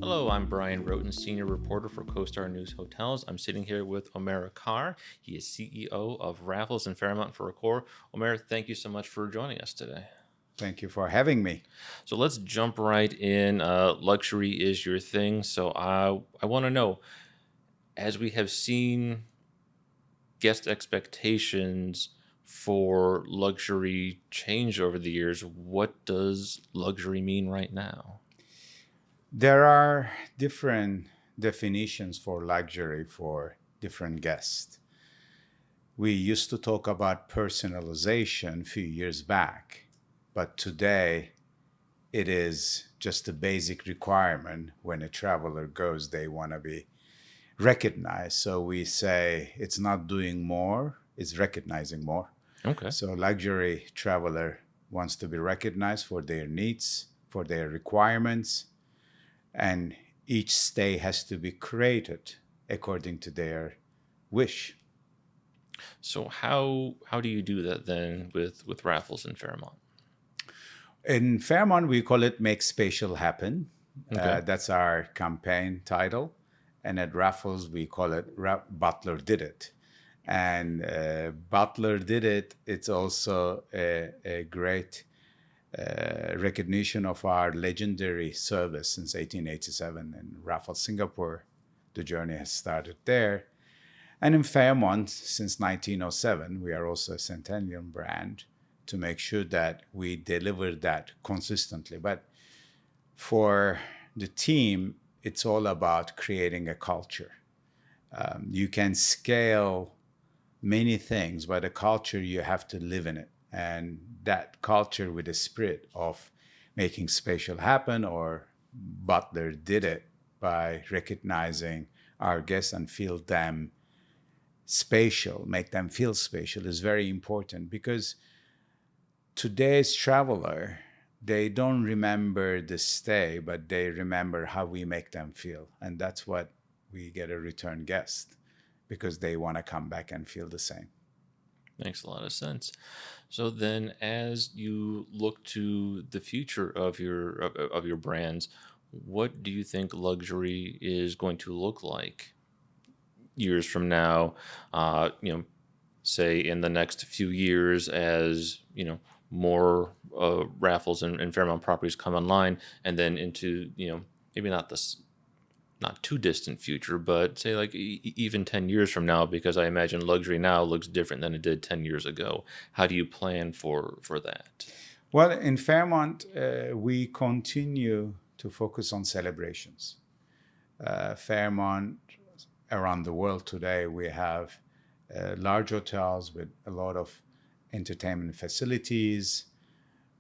Hello, I'm Bryan, Wroten senior reporter for CoStar News Hotels. I'm sitting here with Omer Acar. He is CEO of Raffles and Fairmont for Accor. Omer, thank you so much for joining us today. Thank you for having me. So let's jump right in. Luxury is your thing. So I want to know, as we have seen guest expectations for luxury change over the years, what does luxury mean right now? There are different definitions for luxury for different guests. We used to talk about personalization a few years back, but today it is just a basic requirement. When a traveler goes, they want to be recognized. So we say it's not doing more, it's recognizing more. Okay. So luxury traveler wants to be recognized for their needs, for their requirements, and each stay has to be created according to their wish. So how do you do that then with Raffles and Fairmont? In Fairmont, we call it Make Spatial Happen. Okay. That's our campaign title. And at Raffles, we call it Butler Did It. And Butler Did It, it's also a great recognition of our legendary service since 1887 in Raffles, Singapore. The journey has started there. And in Fairmont, since 1907, we are also a centennial brand to make sure that we deliver that consistently. But for the team, it's all about creating a culture. You can scale many things, but a culture, you have to live in it. And that culture with the spirit of making spatial happen, or Butler did it by recognizing our guests and feel them spatial, make them feel spatial, is very important, because today's traveler, they don't remember the stay, but they remember how we make them feel. And that's what we get a return guest, because they want to come back and feel the same. Makes a lot of sense. So then, as you look to the future of your brands, what do you think luxury is going to look like years from now? Say in the next few years, as more Raffles and Fairmont properties come online, and then into maybe not too distant future, but say like even 10 years from now, because I imagine luxury now looks different than it did 10 years ago. How do you plan for that? Well, in Fairmont, we continue to focus on celebrations. Fairmont, around the world today, we have large hotels with a lot of entertainment facilities.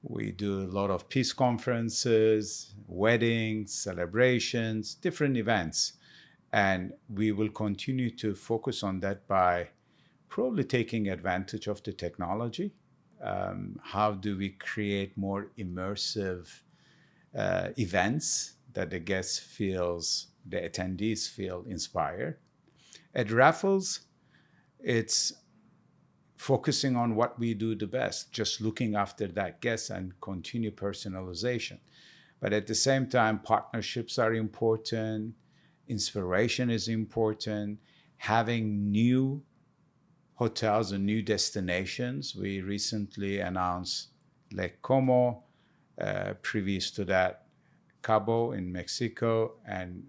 We do a lot of peace conferences, weddings, celebrations, different events. And we will continue to focus on that by probably taking advantage of the technology. How do we create more immersive events that the guests feels, the attendees feel inspired? At Raffles, it's focusing on what we do the best, just looking after that guest and continue personalization. But at the same time, partnerships are important, inspiration is important, having new hotels and new destinations. We recently announced Lake Como, previous to that, Cabo in Mexico, and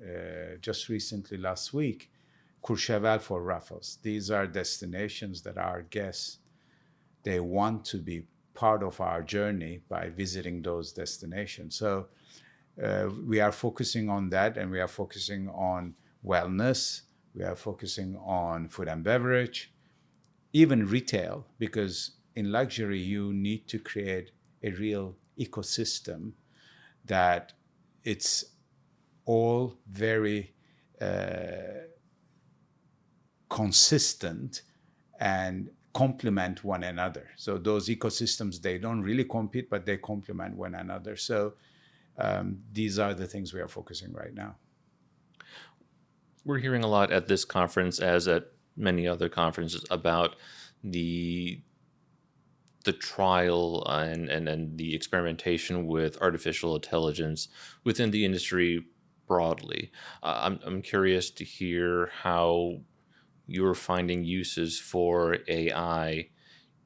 just recently last week, Courchevel for Raffles. These are destinations that our guests, they want to be part of our journey by visiting those destinations. So we are focusing on that, and we are focusing on wellness. We are focusing on food and beverage, even retail, because in luxury, you need to create a real ecosystem that it's all very consistent and complement one another. So those ecosystems, they don't really compete, but they complement one another. So these are the things we are focusing right now. We're hearing a lot at this conference, as at many other conferences, about the trial and the experimentation with artificial intelligence within the industry, broadly. I'm curious to hear how you're finding uses for AI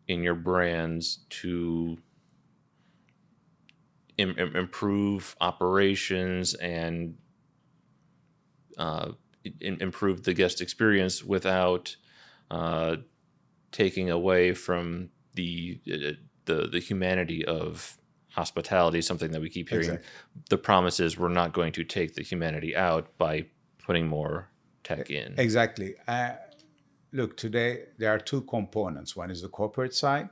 in your brands to improve operations and uh, improve the guest experience without uh, taking away from the humanity of hospitality. Something that we keep hearing. Exactly. The promise is we're not going to take the humanity out by putting more tech in. Exactly. Look, today there are two components. One is the corporate side.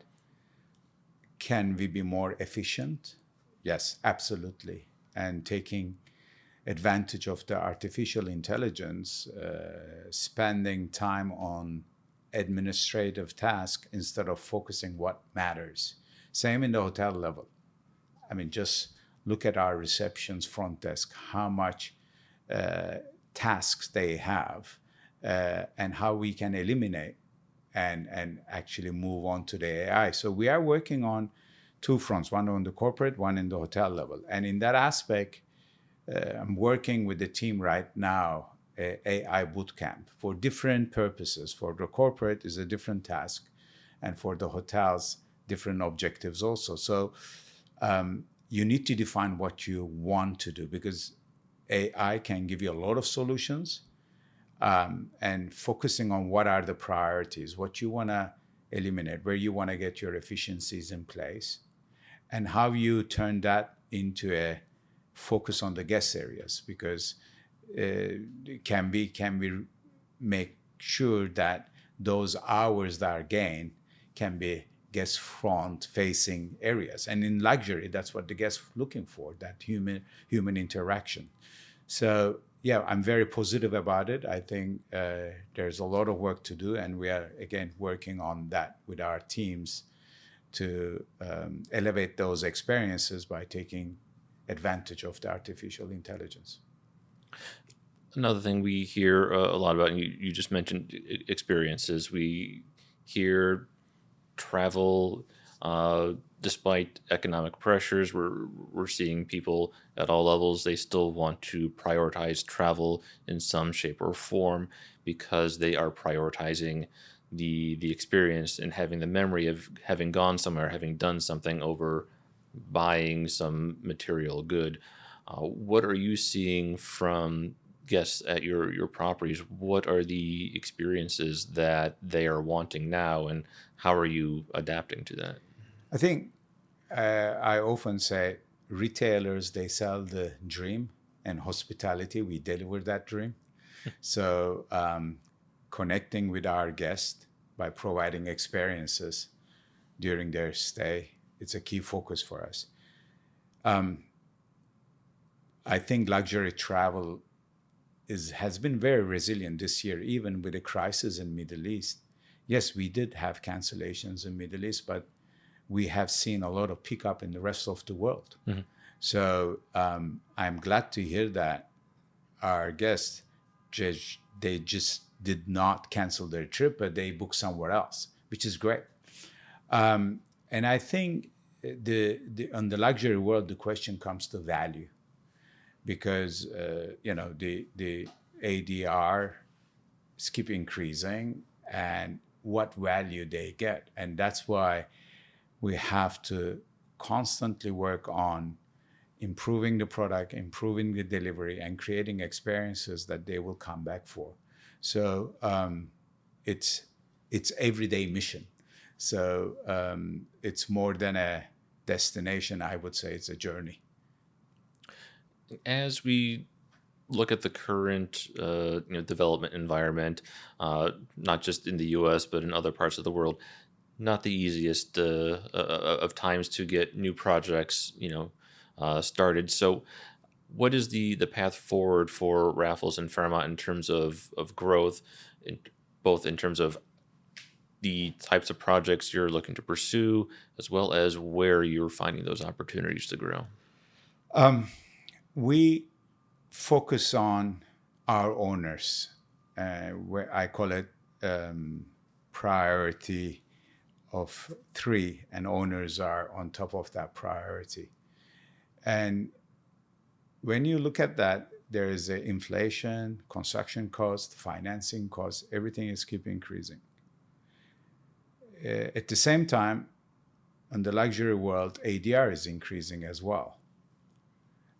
Can we be more efficient? Yes, absolutely. And taking advantage of the artificial intelligence, spending time on administrative tasks instead of focusing what matters. Same in the hotel level. I mean, just look at our receptions front desk, how much uh, tasks they have, and how we can eliminate and actually move on to the AI. So we are working on two fronts, one on the corporate, one in the hotel level. And in that aspect, I'm working with the team right now, AI bootcamp for different purposes. For the corporate is a different task, and for the hotels, different objectives also. So you need to define what you want to do because AI can give you a lot of solutions, and focusing on what are the priorities, what you want to eliminate, where you want to get your efficiencies in place, and how you turn that into a focus on the guest areas because can we make sure that those hours that are gained can be guest front facing areas, and in luxury that's what the guests looking for, that human interaction. So yeah, I'm very positive about it. I think there's a lot of work to do, and we are again working on that with our teams to elevate those experiences by taking advantage of the artificial intelligence. Another thing we hear a lot about, and you just mentioned experiences. We hear travel, despite economic pressures, we're seeing people at all levels. They still want to prioritize travel in some shape or form because they are prioritizing the experience and having the memory of having gone somewhere, having done something over buying some material good. What are you seeing from guests at your properties? What are the experiences that they are wanting now, and how are you adapting to that? I think I often say retailers they sell the dream, and hospitality we deliver that dream. So connecting with our guests by providing experiences during their stay, it's a key focus for us. I think luxury travel has been very resilient this year, even with the crisis in Middle East. Yes, we did have cancellations in Middle East, but we have seen a lot of pickup in the rest of the world. Mhm. So I'm glad to hear that our guests they just did not cancel their trip, but they booked somewhere else, which is great. And I think the on the luxury world, the question comes to value because the ADR keep increasing and what value they get, and that's why we have to constantly work on improving the product, improving the delivery, and creating experiences that they will come back for. So it's it's everyday mission. So it's more than a destination. I would say it's a journey. As we look at the current development environment, not just in the U.S. but in other parts of the world, not the easiest of times to get new projects started. So, what is the path forward for Raffles and Fairmont in terms of growth, in, both in terms of the types of projects you're looking to pursue, as well as where you're finding those opportunities to grow? We focus on our owners, where I call it priority of three, and owners are on top of that priority. And when you look at that, there is a inflation, construction cost, financing cost, everything is keep increasing. At the same time, in the luxury world, ADR is increasing as well.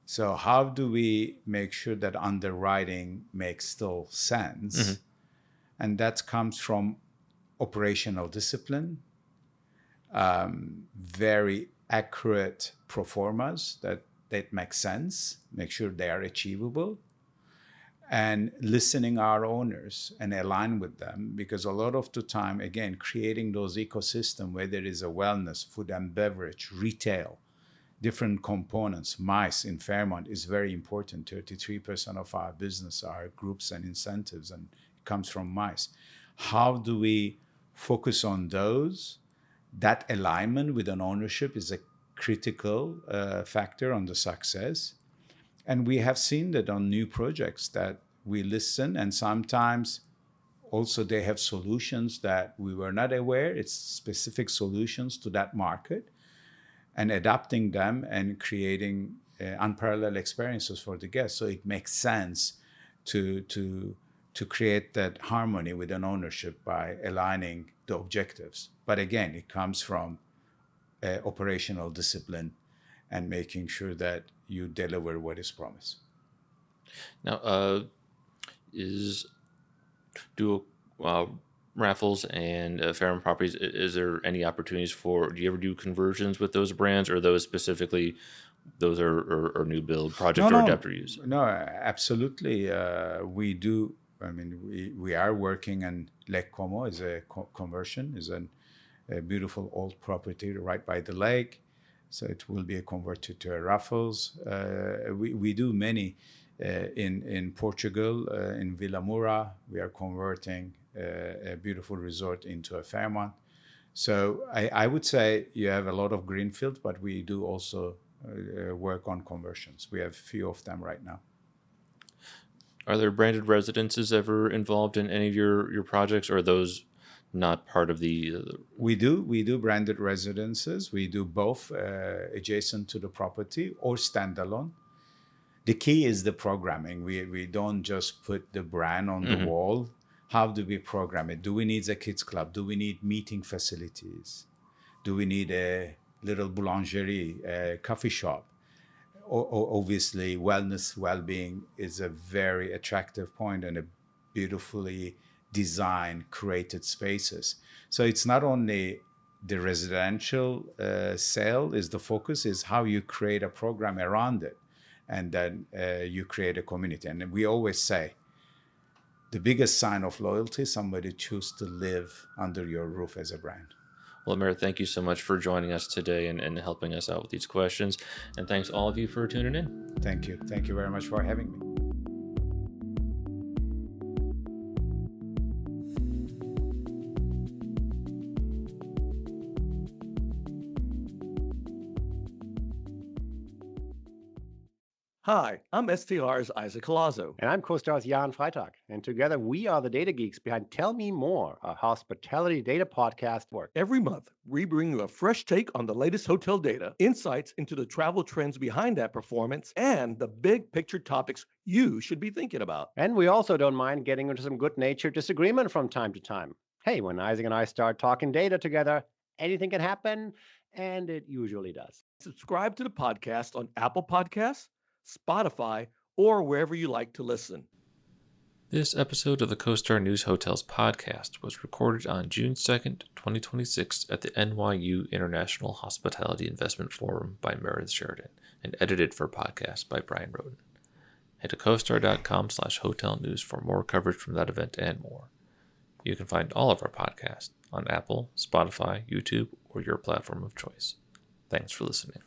So how do we make sure that underwriting makes still sense? And that comes from operational discipline, very accurate pro formas that make sense, make sure they are achievable, and listening our owners and align with them, because a lot of the time, again, creating those ecosystem where there is a wellness, food and beverage, retail, different components. MICE in Fairmont is very important. 33% of our business are groups and incentives, and it comes from MICE. How do we focus on those? That alignment with an ownership is a critical factor on the success. And we have seen that on new projects that we listen, and sometimes also they have solutions that we were not aware. It's specific solutions to that market, and adapting them and creating unparalleled experiences for the guests. So it makes sense to create that harmony with an ownership by aligning the objectives. But again, it comes from operational discipline and making sure that you deliver what is promised. Now, do Raffles and Fairmont Properties, is there any opportunities do you ever do conversions with those brands, or those specifically, those are new build project or adapter use? No, absolutely. We do. I mean, we are working on Lake Como as a conversion, is a beautiful old property right by the lake. So it will be converted to a Raffles. We do many in Portugal, in Vila Moura. We are converting a beautiful resort into a Fairmont. So I would say you have a lot of greenfield, but we do also work on conversions. We have a few of them right now. Are there branded residences ever involved in any of your projects, or are those not part of the... We do branded residences. We do both adjacent to the property or standalone. The key is the programming. We don't just put the brand on the wall. How do we program it? Do we need a kids club? Do we need meeting facilities? Do we need a little boulangerie, a coffee shop? Obviously, wellness, well-being is a very attractive point, and a beautifully designed, created spaces. So it's not only the residential sale is the focus, is how you create a program around it, and then you create a community. And we always say, the biggest sign of loyalty, somebody choose to live under your roof as a brand. Well, Omer, thank you so much for joining us today and helping us out with these questions. And thanks all of you for tuning in. Thank you. Thank you very much for having me. Hi, I'm STR's Isaac Colazo. And I'm CoStar's Jan Freitag. And together we are the data geeks behind Tell Me More, a hospitality data podcast work. Every month, we bring you a fresh take on the latest hotel data, insights into the travel trends behind that performance, and the big picture topics you should be thinking about. And we also don't mind getting into some good-natured disagreement from time to time. Hey, when Isaac and I start talking data together, anything can happen, and it usually does. Subscribe to the podcast on Apple Podcasts, Spotify, or wherever you like to listen. This episode of the CoStar News Hotels podcast was recorded on June 2nd, 2026 at the NYU International Hospitality Investment Forum by Meredith Sheridan and edited for podcast by Bryan Wroten. Head to CoStar.com/hotel news for more coverage from that event and more. You can find all of our podcasts on Apple, Spotify, YouTube, or your platform of choice. Thanks for listening.